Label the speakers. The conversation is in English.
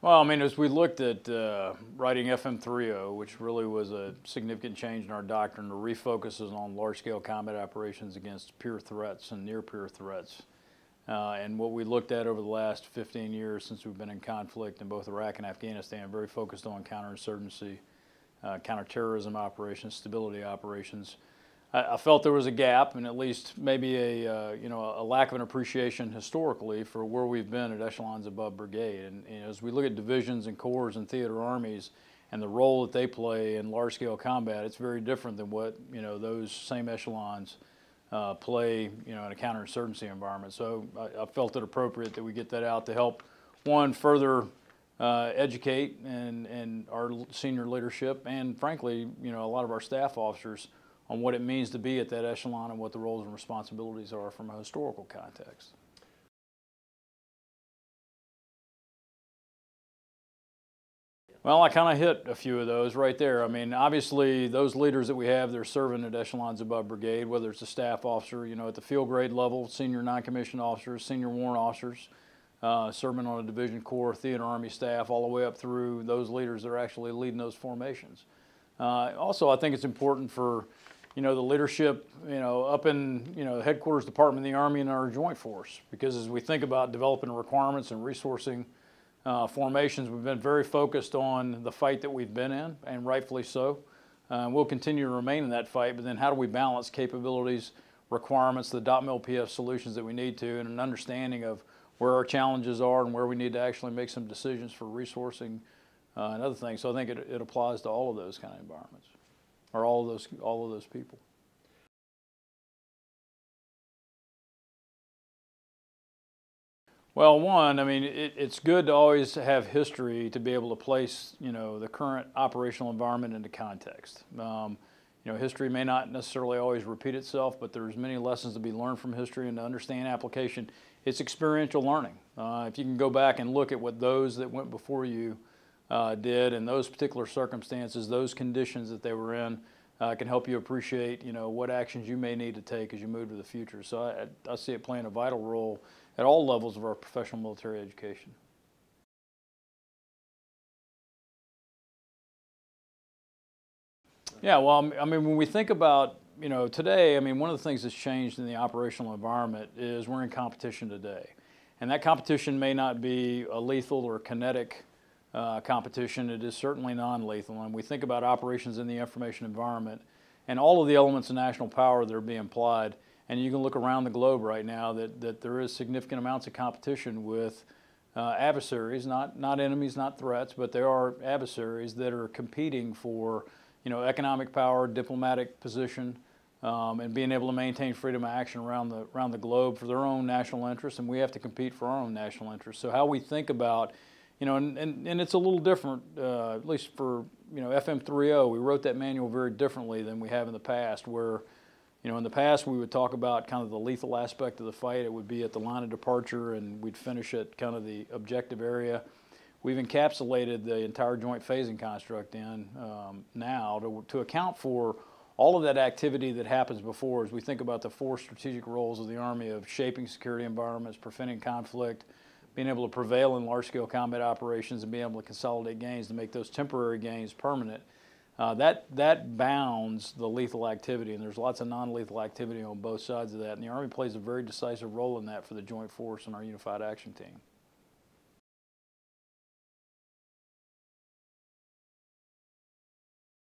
Speaker 1: Well, I mean, as we looked at writing FM 30, which really was a significant change in our doctrine, to refocus us on large-scale combat operations against peer threats and near-peer threats. And what we looked at over the last 15 years since we've been in conflict in both Iraq and Afghanistan, very focused on counterinsurgency, counterterrorism operations, stability operations. I felt there was a gap, and at least maybe a lack of an appreciation historically for where we've been at echelons above brigade. And as we look at divisions and corps and theater armies and the role that they play in large-scale combat, it's very different than what those same echelons play in a counterinsurgency environment. So I felt it appropriate that we get that out to help further educate and our senior leadership, and frankly a lot of our staff officers, on what it means to be at that echelon and what the roles and responsibilities are from a historical context. Well, I kind of hit a few of those right there. I mean, obviously, those leaders that we have, they're serving at echelons above brigade, whether it's a staff officer, at the field grade level, senior non-commissioned officers, senior warrant officers, serving on a division, corps, theater, army staff, all the way up through those leaders that are actually leading those formations. Also, I think it's important for the leadership, up in, the headquarters department of the Army and our joint force. Because as we think about developing requirements and resourcing formations, we've been very focused on the fight that we've been in, and rightfully so. We'll continue to remain in that fight, but then how do we balance capabilities, requirements, the .mil PF solutions that we need to, and an understanding of where our challenges are and where we need to actually make some decisions for resourcing and other things. So I think it applies to all of those kind of environments, or all of those people. Well, one, I mean, it's good to always have history to be able to place, the current operational environment into context. History may not necessarily always repeat itself, but there's many lessons to be learned from history, and to understand application, it's experiential learning. If you can go back and look at what those that went before you did in those particular circumstances, those conditions that they were in, can help you appreciate, what actions you may need to take as you move to the future. So I see it playing a vital role at all levels of our professional military education. Yeah, well, I mean, when we think about, today, I mean, one of the things that's changed in the operational environment is we're in competition today. And that competition may not be a lethal or kinetic competition. It is certainly non-lethal. And we think about operations in the information environment and all of the elements of national power that are being applied. And you can look around the globe right now that there is significant amounts of competition with adversaries, not enemies, not threats, but there are adversaries that are competing for economic power, diplomatic position, and being able to maintain freedom of action around the globe for their own national interests, and we have to compete for our own national interests. So how we think about, and it's a little different, at least for FM 30, we wrote that manual very differently than we have in the past, where in the past we would talk about kind of the lethal aspect of the fight. It would be at the line of departure, and we'd finish at kind of the objective area. We've encapsulated the entire joint phasing construct in now to account for all of that activity that happens before, as we think about the four strategic roles of the Army of shaping security environments, preventing conflict, being able to prevail in large-scale combat operations, and being able to consolidate gains to make those temporary gains permanent. That bounds the lethal activity, and there's lots of non-lethal activity on both sides of that, and the Army plays a very decisive role in that for the joint force and our unified action team.